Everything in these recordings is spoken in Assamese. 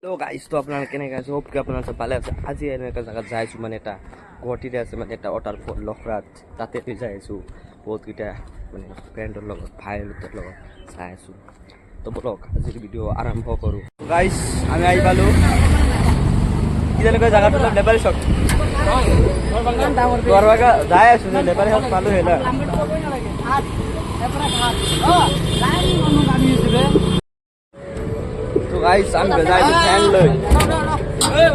তো গাইজ তো আপনাৰা কেনেকৈ আছে হোপ কি আপোনালোকে ভালে আছে। আজি এনেকুৱা জেগাত যাই আছোঁ মানে এটা গুৱাহাটীতে আছে মানে এটা ৱাটাৰফল লখৰাত, তাতে যাই আছোঁ বহুতকেইটা মানে ফ্ৰেণ্ডৰ লগত ভাইহঁতৰ লগত চাই আছোঁ। তো বলক আজিৰ ভিডিঅ' আৰম্ভ কৰোঁ। গাইজ আমি আহি পালোঁ কি তেনেকুৱা জেগাটো অলপ লেবাৰী চক গৰবাগা যাই আছোঁ যে লেবাৰী হাউচ পালোঁ হেলা। তো গাইজ আমি যাই আছোঁ ফেন লৈ,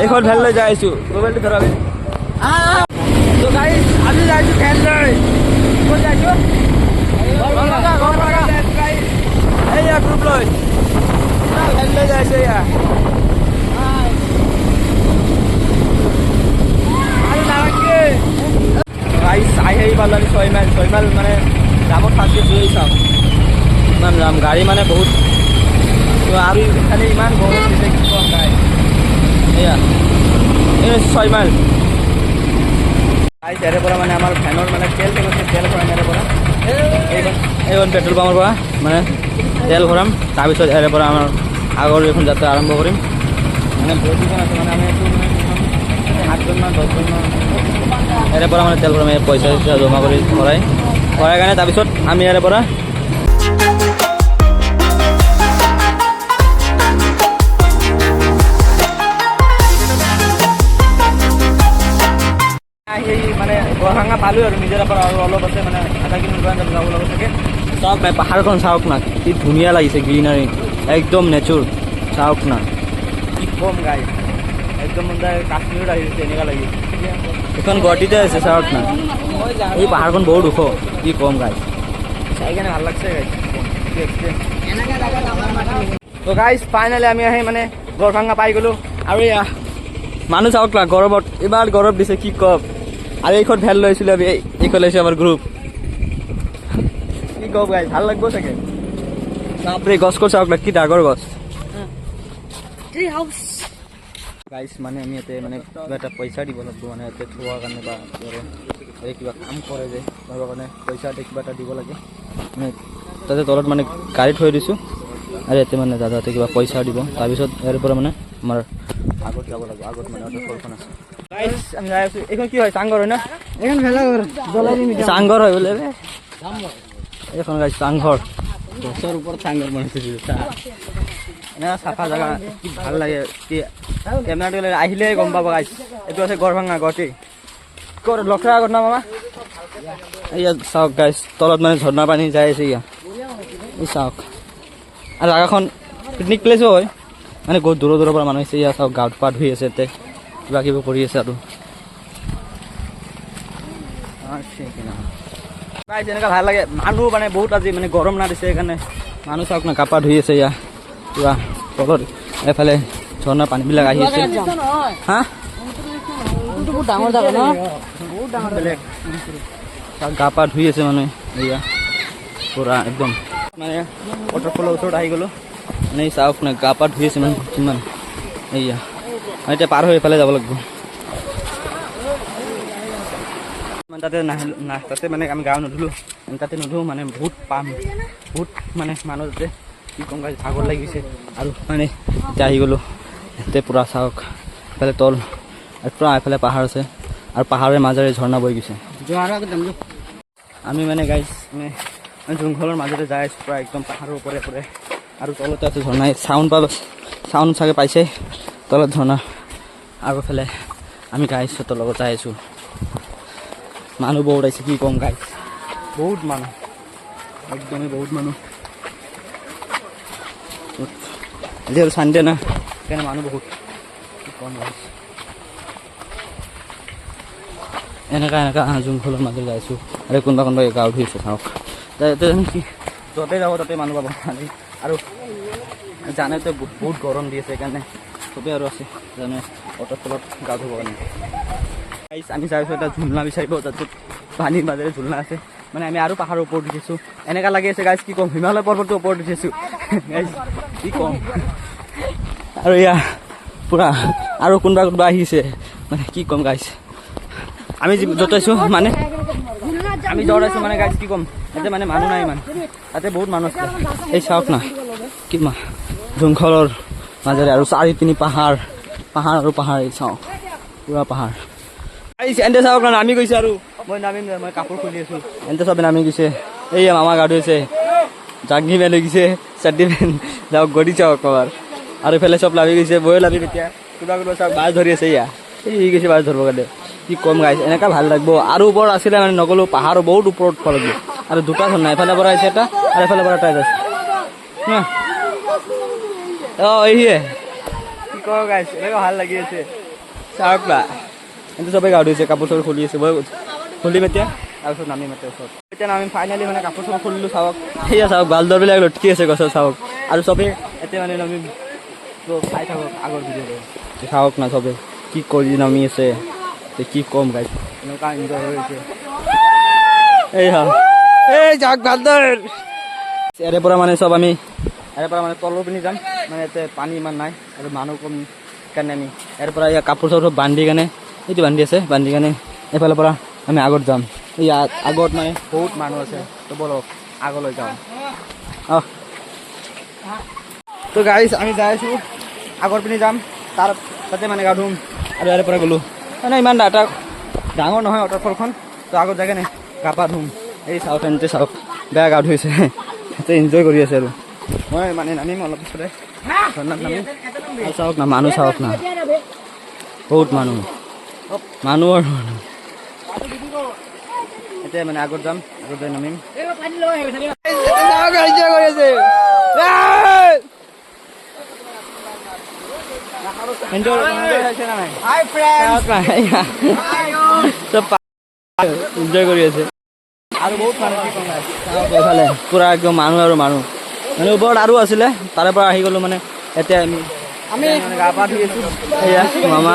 এইখন ফেন লৈ যাই আছোঁ মোবাইলটো ধৰক। তো গাইজ আমি যাই আছোঁ ফেন লৈ, ক'ত যাইছোঁ এইয়া গ্ৰুপ লৈ ফেন লৈ যাই আছোঁ। এয়া গাইজ আহি পালোঁ আমি 6 মাইল মানে জামত ফাঁচি লৈ চাওঁ ইমান যাম গাড়ী মানে বহুত আৰু খালি ইমান গৰম দিছে কি কম গাই। এয়া এই 6 মাইল গাইজ ইয়াৰে পৰা মানে আমাৰ ভেনৰ মানে তেল গৈছে, তেল ভৰাম ইয়াৰে পৰা এইখন পেট্ৰল পাম্পৰ পৰা মানে তেল ভৰাম, তাৰপিছত ইয়াৰে পৰা আমাৰ আগৰ এইখন যাত্ৰা আৰম্ভ কৰিম। মানে বহুত কেইখন আছে মানে আমি 8জনমান 10জনমান ইয়াৰে পৰা মানে তেল ভৰাম, পইচা জমা কৰি ভৰাই কাৰণে তাৰপিছত আমি ইয়াৰে পৰা মানে গড়ভাঙা পালোঁ আৰু নিজেৰ পৰা আৰু অলপ আছে মানে আধা কিলোমিটাৰ যাব লগা থাকে। চাওক নাই পাহাৰখন চাওক না কি ধুনীয়া লাগিছে, গ্ৰীনাৰী একদম নেচাৰ চাওক না কি কম গাই একদম কাশ্মীৰত আহিছে এনেকুৱা লাগিছে। এইখন গুৱাহাটীতে আছে চাওক না, এই পাহাৰখন বহুত ওখ কি কম গাই, চাই কেনে ভাল লাগছে গাই। তো গাইজ ফাইনেলি আমি আহি মানে গড়ভাঙা পাই গ'লোঁ। আৰু এয়া মানুহ চাওক না গৰমত ইমান গৰম দিছে কি কম। আৰু এইখন ভেন লৈছিলোঁ আমি, এইখন লৈছোঁ আমাৰ গ্ৰুপ কি কম গাই ভাল লাগব চাগে। বাপৰে গছখন চাওক না কি ডাঙৰ গছ। গাইজ মানে আমি ইয়াতে মানে কিবা এটা পইচা দিব লাগিব মানে ইয়াতে থোৱাৰ কাৰণে বা কিবা কাম কৰে যে তাৰ কাৰণে পইচা কিবা এটা দিব লাগে। মানে তাতে তলত মানে গাড়ী থৈ দিছোঁ আৰু ইয়াতে মানে দাদাহঁতে কিবা পইচা দিব, তাৰপিছত ইয়াৰ পৰা মানে আমাৰ আগত যাব লাগিব। আগত মানে ৱাটাৰফলখন আছে। গাইজ আমি যাই আছোঁ। এইখন কি হয় চাংঘৰ হয় না? এইখন ভেলাঘৰ চাংঘৰ হয় বোলে এইখন গাইজ চাংঘৰ, গছৰ ওপৰত চাংঘৰ বনাইছে এনেকুৱা চাফা জেগা কি ভাল লাগে। কি কেমেৰাটো আহিলে গম পাব গাইজ। এইটো আছে গড়ভাঙা গুৱাহাটী ক'ত লখৰা আগত না মামা। এয়া চাওক গাইজ তলত মানে ঝৰ্ণা পানী যাই আছে ইয়া এই চাওক। আৰু জেগাখন পিকনিক প্লেচো হয় মানে বহুত দূৰৰ পৰা মানুহ আহিছে। ইয়া চাওক গাঁৱত পা ধুই আছে ইয়াতে কিবা কিবি কৰি আছে আৰু এনেকুৱা ভাল লাগে। মানুহ মানে বহুত আজি মানে গৰম না দিছে সেইকাৰণে মানুহ চাওক না গা পা ধুই আছে। ইয়া কিবা তলত এফালে ঝৰ্ণা পানীবিলাক আহি আছে। হা গা পা ধুই আছে মানে এয়া পূৰা একদম মানে ৱাটাৰফলৰ ওচৰত আহি গ'লোঁ। মানে চাওক না গা পা ধুই আছে মানে কিমান এয়া এতিয়া পাৰ হৈ এইফালে যাব লাগিব। তাতে তাতে মানে আমি গা নুধুলোঁ, তাতে নুধুঁ মানে বহুত পাম বহুত মানে মানুহ তাতে কি কম গাইজ ভাগৰ লাগিছে। আৰু মানে এতিয়া আহি গ'লোঁ ইয়াতে পূৰা চাওক এইফালে তল পূৰা এইফালে পাহাৰ আছে আৰু পাহাৰৰ মাজেৰে ঝৰ্ণা বৈ গৈছে। আমি মানে গাইজ মানে জংঘলৰ মাজেৰে যাই আছোঁ পূৰা একদম পাহাৰৰ ওপৰে আৰু তলতে আছে ঝৰ্ণা। চাউণ্ড চাগে পাইছে তলত ঝৰ্ণা। আৰু এইফালে আমি গাইছোঁ তলত যাই আছোঁ। মানুহ বহুত আহিছে কি কম গাইজ, বহুত মানুহ একদমেই বহুত মানুহ। আজি আৰু চানডে না সেইকাৰণে মানুহ বহুত কি কম গাইজ। এনেকুৱা জংঘলৰ মাজত যাইছোঁ আৰু কোনোবা গাঁৱত ধুইছে চাওক। কি য'তে যাব তাতে মানুহ পাব আজি। আৰু জানেতো বহুত গৰম দি আছে সেইকাৰণে চবেই আৰু আছে জানে ৱাটাৰফলত গা ধুব কাৰণে। গাইজ আমি যাইছোঁ এটা ঝুলনা বিচাৰিব, তাতে পানীৰ মাজেৰে ঝুলনা আছে। মানে আমি আৰু পাহাৰৰ ওপৰত উঠিছোঁ এনেকুৱা লাগি আছে গাইজ কি ক'ম, হিমালয় পৰ্বতৰ ওপৰত উঠিছোঁ গাইজ কি ক'ম। আৰু এয়া পূৰা আৰু কোনোবা আহিছে মানে কি ক'ম গাইজ। আমি য'ত আছোঁ মানে আমি য'ত আছোঁ মানে গাইজ কি ক'ম ইয়াতে মানে মানুহ নাই ইমান, তাতে বহুত মানুহ আছে। এই চাওক না কি জংঘলৰ মাজেৰে আৰু চাৰিপিনি পাহাৰ পাহাৰ আৰু পাহাৰ এই চাওঁ পুৰা পাহাৰ এন্তে চাওক না নামি গৈছে আৰু মই নামিম মই কাপোৰ খুলি আছোঁ এন্তে চবে নামি গৈছে এই মামা গা ধুইছে জাগনি পেন হৈ গৈছে চাৰ্টি পেন যাওক গড়ি চাওক কবাৰ আৰু ইফালে চব লাভি গৈছে বয়ে লাভিম এতিয়া কিবা কিবা চাওক মাছ ধৰি আছে ইয়া এই গৈছে মাছ ধৰিব কাৰণে কি কম গাইছে এনেকুৱা ভাল লাগিব আৰু ওপৰত আছিলে মানে নগ'লো পাহাৰো বহুত ওপৰত উঠব লাগিব আৰু দুটা ধৰ নাই এফালে পৰা আহিছে এটা আৰু এফালে পৰা এটা আছে অঁ এইয়ে কি কওঁ গাইছে এনেকুৱা ভাল লাগি আছে চাওক না কিন্তু চবেই গা ধুইছে কাপোৰ চাপোৰ খুলি আছে মই খুলিম এতিয়া তাৰপিছত নামিম এতিয়া ওচৰত এতিয়া নামিম ফাইনেলি মানে কাপোৰ চাপোৰ খুলিলোঁ চাওক সেয়া চাওক বালদৰবিলাক লটকি আছে গছত চাওক আৰু চবেই এতিয়া মানে নামিম তো চাই থাকক আগৰ ভিডিঅ'টো চাওক না চবেই কি কৰি নামি আছে কি কম গাইছে এনেকুৱা এনজয় হৈ আছে এই হা এই যাওক বালদৰ ইয়াৰে পৰা মানে চব আমি ইয়াৰে পৰা মানে তলৰ পিনি যাম মানে ইয়াতে পানী ইমান নাই আৰু মানুহ কম কাৰণে আমি ইয়াৰ পৰা ইয়াৰ কাপোৰ চাপোৰ বান্ধি কেনে এইটো বান্ধি আছে বান্ধি কেনে এইফালৰ পৰা আমি আগত যাম এই আগত মানে বহুত মানুহ আছে তো বলক আগলৈ যাওঁ অঁ তো গাইছ আমি যাই আছোঁ আগৰ পিনি যাম তাতে মানে গা ধুম আৰু ইয়াৰে পৰা গ'লোঁ মানে ইমান এটা ডাঙৰ নহয় ৱাটাৰফলখন তো আগত যায় কেনে গা পা ধুম এই চাওক এনতে চাওক বেয়া গা ধুইছে সিহঁতে এনজয় কৰি আছে আৰু মই মানে নামিম অলপ পিছতে ঝৰ্ণাত নামিম আৰু চাওক না মানুহ চাওক না বহুত মানুহ মানুহ আৰু মানুহ এতিয়া মানে আগত যাম আগত যাই নামিম এনজয় কৰি আছে এনজয় কৰি আছে আৰু বহুত মানুহ এইফালে পুৰা একদম মানুহ আৰু মানুহ মানে ওপৰত আৰু আছিলে তাৰে পৰা আহি গ'লোঁ মানে এতিয়া আমি গা পা ধুই আছোঁ এয়া মামা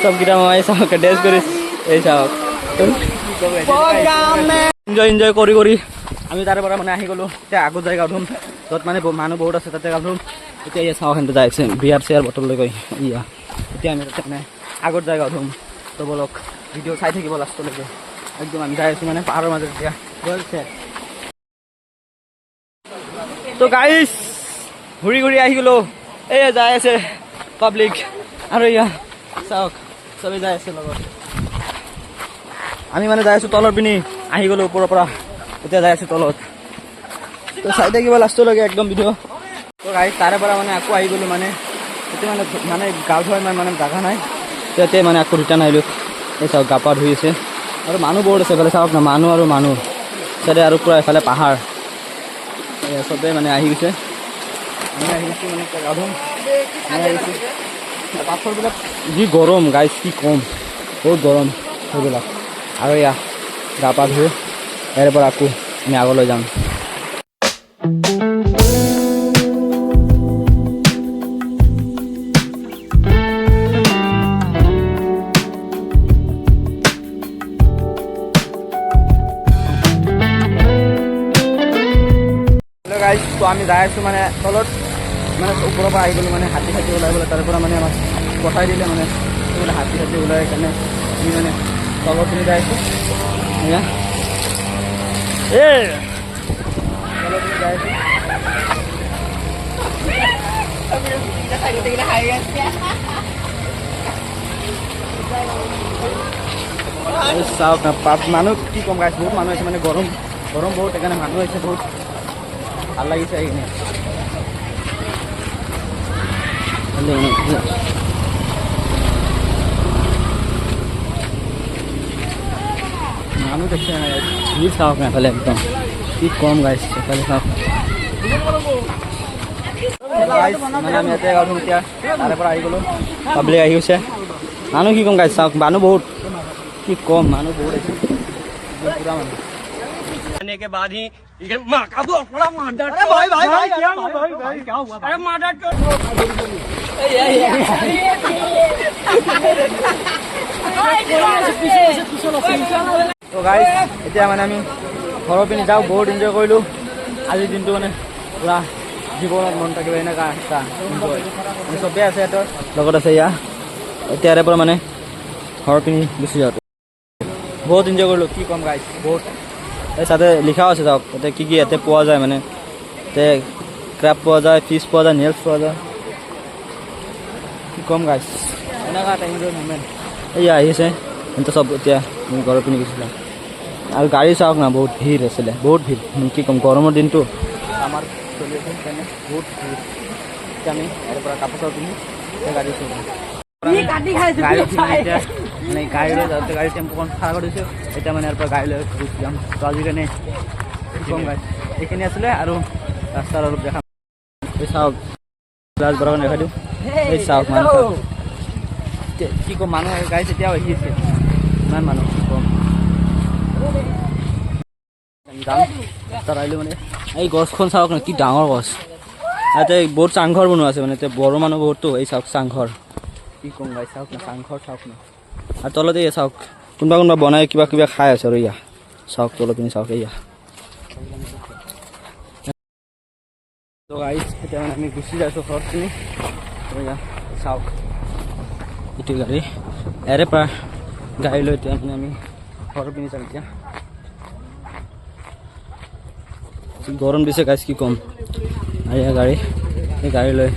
চবকেইটা মামাই চাওক ড্ৰেছ কৰি এই চাওক এনজয় কৰি কৰি আমি তাৰে পৰা মানে আহি গ'লোঁ এতিয়া আগত যাই গা ধুম য'ত মানে মানুহ বহুত আছে তাতে গা ধুম এতিয়া ইয়া চাওক সেনেকৈ যাই আছে বিয়াৰ চেয়াৰ বটল লৈ গৈ ইয়া এতিয়া আমি তাতে মানে আগত যাই গা ধুম তো বলক ভিডিঅ' চাই থাকিব লাষ্টলৈকে একদম আমি যাই আছোঁ মানে পাহাৰৰ মাজত এতিয়া গৈছে তো গাইছ ঘূৰি ঘূৰি আহি গ'লোঁ এই যাই আছে পাব্লিক আৰু ইয়া চাওক চবেই যাই আছে লগত আমি মানে যাই আছোঁ তলৰ পিনি আহি গ'লোঁ ওপৰৰ পৰা এতিয়া যাই আছোঁ তলত তো চাই থাকিব লাষ্টলৈকে একদম ভিডিঅ' তো গাইছ তাৰে পৰা মানে আকৌ আহি গ'লোঁ মানে এতিয়া মানে গা ধোৱা ইমান মানে জাগা নাই তেতিয়া মানে আকৌ ৰিটাৰ্ণ আহিলোঁ এই চাওক গা পা ধুই আছে আৰু মানুহ বহুত আছে এইফালে চাওক না মানুহ আৰু মানুহ তাতে আৰু পূৰা এইফালে পাহাৰ চবেই মানে আহি গৈছে আমি আহি গৈছোঁ মানে গা ধুম আমি আহিছোঁ পাথৰবিলাক যি গৰম গাইছ কি ক'ম বহুত গৰম সেইবিলাক আৰু এয়া গা পা ধুই ইয়াৰে পৰা আকৌ আমি আগলৈ যাম তো আমি যাই আছোঁ মানে তলত মানে ওপৰৰ পৰা আহি গ'লোঁ মানে হাতী ওলাই গ'লে তাৰ পৰা মানে আমাক পঠাই দিলে মানে হাতী ওলাই কাৰণে আমি মানে তলত পিনি যাই আছোঁ এয়া তলত পিনি যাই আছোঁ চাওক না মানুহ কি কম গাইছে বহুত মানুহ আছে মানে গৰম বহুত সেইকাৰণে মানুহ আহিছে বহুত ভাল লাগিছে এইখিনি মানুহ দেখছে ভিৰ চাওক না এফালে একদম কি কম গাইছে এফালে চাওক মানে আমি ইয়াতে গাঁও এতিয়া তাৰে পৰা আহি গ'লোঁ পাব্লিক আহি গৈছে মানুহ কি কম গাইছে চাওক মানুহ বহুত কি কম মানুহ বহুত আছে পুৰা মানুহ के बाद ही माँ का बड़ा मार अरे भाई क्या हुआ अरे मार তো গাইছ এতিয়া মানে আমি ঘৰৰ পিনে যাওঁ বহুত এনজয় কৰিলোঁ আজিৰ দিনটো মানে পুৰা জীৱনত মন থাকিব এনেকুৱা এটা এনজয় মানে চবেই আছে সিহঁতৰ লগত আছে ইয়া এতিয়া ইয়াৰে পৰা মানে ঘৰৰ পিনে গুচি যাওঁ বহুত এনজয় কৰিলোঁ কি ক'ম গাইছ বহুত এই তাতে লিখাও আছে চাওক তাতে কি ইয়াতে পোৱা যায় মানে তাতে ক্ৰেব পোৱা যায় ফিছ পোৱা যায় নেলছ পোৱা যায় ক'ম গাইছ এনেকুৱা টাইমৰ মুমেণ্ট এয়া আহিছে কিন্তু চব এতিয়া আমি ঘৰৰ পিনে গৈছিলোঁ আৰু গাড়ী চাওক না বহুত ভিৰ আছিলে বহুত ভিৰ কি ক'ম গৰমৰ দিনটো আমাৰ চলি আছে সেইকাৰণে বহুত ভিৰ এতিয়া আমি ইয়াৰ পৰা কাপোৰ চাপোৰ পিন্ধি গাড়ী চলাম গাড়ী এতিয়া মানে গাড়ী লৈ যাওঁতে গাড়ী টেম্পুখন খাৰা কৰি দিছোঁ এতিয়া মানে ইয়াৰ পৰা গাড়ী লৈ গুচি যাম তো আজিকাৰণে ক'ম গাড়ী এইখিনি আছিলে আৰু ৰাস্তাৰ অলপ দেখা এই চাওক ক্লাছ বৰাব দেখাই দিওঁ এই চাওক মানুহ কি ক'ম মানুহ গাড়ী তেতিয়াও আহি আছে ইমান মানুহ কি ক'ম যাম ৰাস্তাত আহিলোঁ মানে এই গছখন চাওক না কি ডাঙৰ গছ ইয়াতে বহুত চাংঘৰ বনোৱা আছে মানে এতিয়া বড়ো মানুহ বহুততো এই চাওক চাংঘৰ কি ক'ম গাই চাওক না চাংঘৰ চাওক না আৰু তলতে এয়া চাওক কোনোবা কোনোবা বনাই কিবা কিবা খাই আছে আৰু এয়া চাওক তলত পিনি চাওক এয়া তো গাইছ এতিয়া মানে আমি গুচি যাইছোঁ ঘৰত পিনি এয়া চাওক এইটো গাড়ী ইয়াৰে পৰা গাড়ী লৈ এতিয়া মানে আমি ঘৰৰ পিনি যাম এতিয়া গৰম দিছে গাইছ কি ক'ম আৰু এয়া গাড়ী এই গাড়ী লৈ